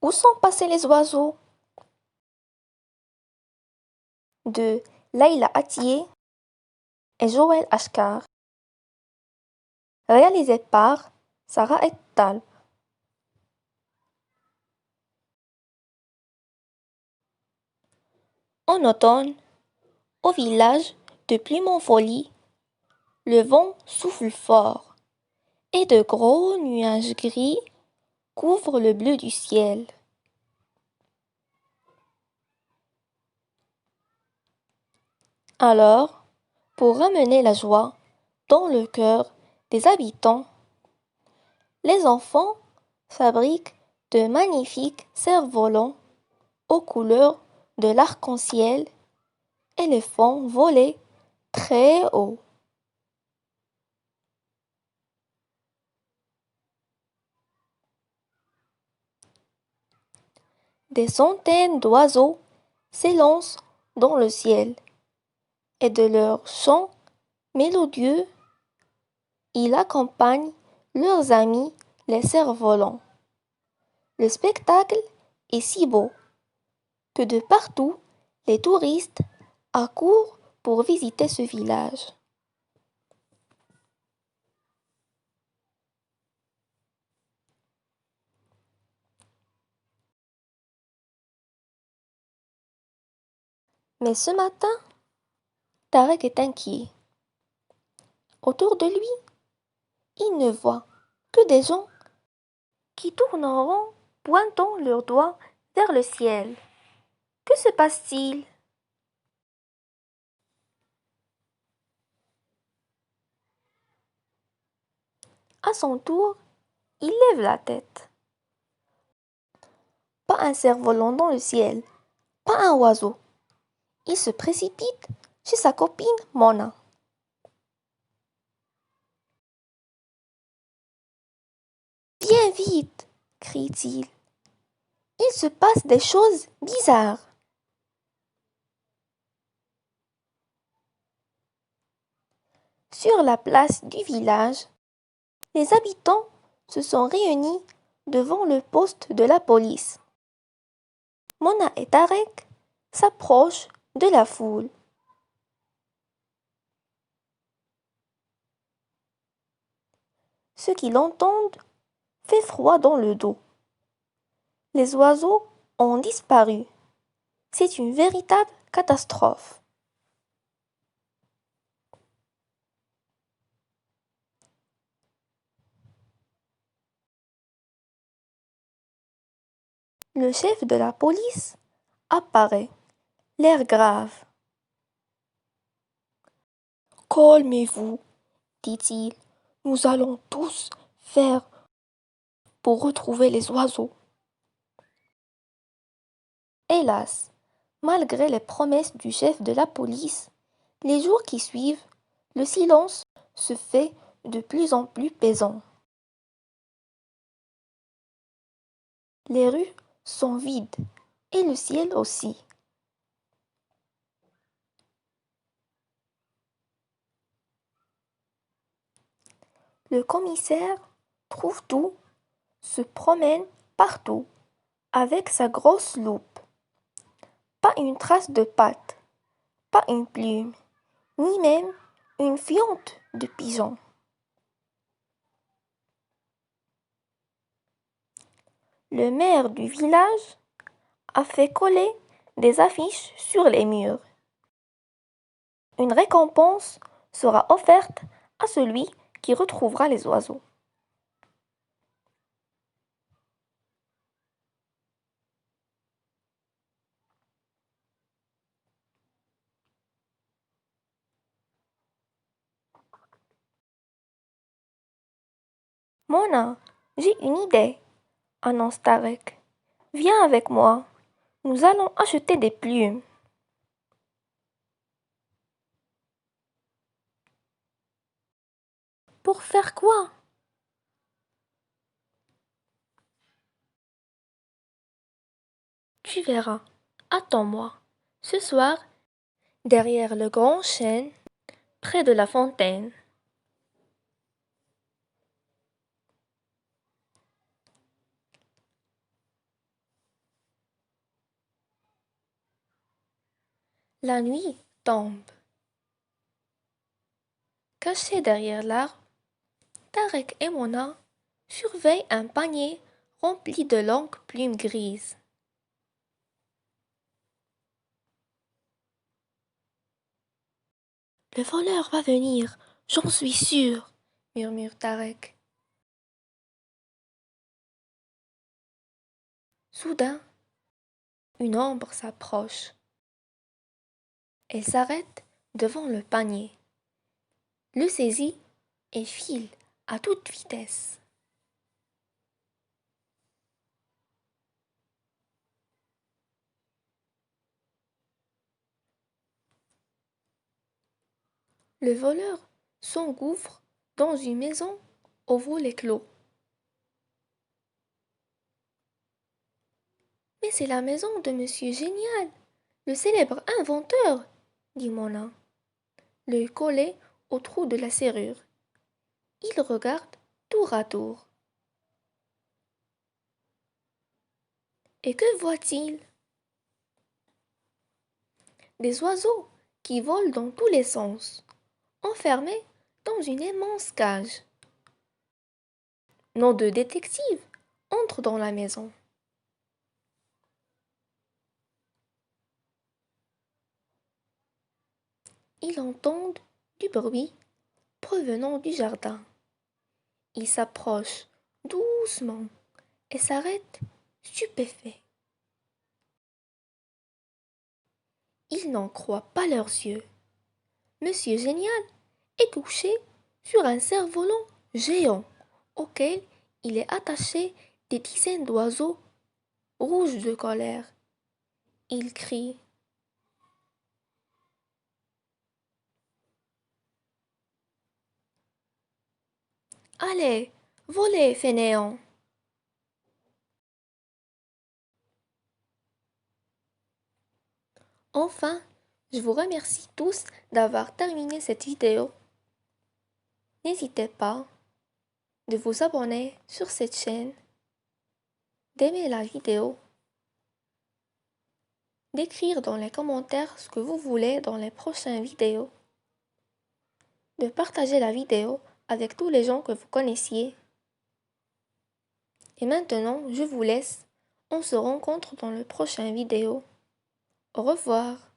Où sont passés les oiseaux? De Laïla Attier et Joël Ashkar. Réalisé par Sarah Ettal. En automne, au village de Plumonfolie, le vent souffle fort et de gros nuages gris couvrent le bleu du ciel. Alors, pour ramener la joie dans le cœur des habitants, les enfants fabriquent de magnifiques cerfs-volants aux couleurs de l'arc-en-ciel et les font voler très haut. Des centaines d'oiseaux s'élancent dans le ciel et de leurs chants mélodieux, ils accompagnent leurs amis les cerfs-volants. Le spectacle est si beau que de partout les touristes accourent pour visiter ce village. Mais ce matin, Tarek est inquiet. Autour de lui, il ne voit que des gens qui tournent en rond, pointant leurs doigts vers le ciel. Que se passe-t-il? À son tour, il lève la tête. Pas un cerf-volant dans le ciel, pas un oiseau. Il se précipite chez sa copine Mona. Viens vite, crie-t-il. Il se passe des choses bizarres. Sur la place du village, les habitants se sont réunis devant le poste de la police. Mona et Tarek s'approchent de la foule. Ceux qui l'entendent fait froid dans le dos. Les oiseaux ont disparu. C'est une véritable catastrophe. Le chef de la police apparaît, l'air grave. Calmez-vous, dit-il. Nous allons tous faire pour retrouver les oiseaux. Hélas, malgré les promesses du chef de la police, les jours qui suivent, le silence se fait de plus en plus pesant. Les rues sont vides et le ciel aussi. Le commissaire trouve tout, se promène partout avec sa grosse loupe. Pas une trace de patte, pas une plume, ni même une fiente de pigeon. Le maire du village a fait coller des affiches sur les murs. Une récompense sera offerte à celui qui retrouvera les oiseaux. Mona, j'ai une idée, annonce Tarek. Viens avec moi. Nous allons acheter des plumes. Pour faire quoi? Tu verras. Attends-moi. Ce soir, derrière le grand chêne, près de la fontaine. La nuit tombe. Cachés derrière l'arbre, Tarek et Mona surveillent un panier rempli de longues plumes grises. Le voleur va venir, j'en suis sûr, murmure Tarek. Soudain, une ombre s'approche. Elle s'arrête devant le panier, le saisit et file à toute vitesse. Le voleur s'engouffre dans une maison aux volets clos. Mais c'est la maison de Monsieur Génial, le célèbre inventeur, dit Mona, l'œil collé au trou de la serrure. Il regarde tour à tour. Et que voit-il? Des oiseaux qui volent dans tous les sens, enfermés dans une immense cage. Nos deux détectives entrent dans la maison. Ils entendent du bruit provenant du jardin. Ils s'approchent doucement et s'arrêtent stupéfaits. Ils n'en croient pas leurs yeux. Monsieur Génial est couché sur un cerf-volant géant auquel il est attaché des dizaines d'oiseaux rouges de colère. Il crie: allez, volez, fainéants! Enfin, je vous remercie tous d'avoir terminé cette vidéo. N'hésitez pas de vous abonner sur cette chaîne, d'aimer la vidéo, d'écrire dans les commentaires ce que vous voulez dans les prochaines vidéos, de partager la vidéo avec tous les gens que vous connaissiez. Et maintenant, je vous laisse. On se rencontre dans le prochain vidéo. Au revoir.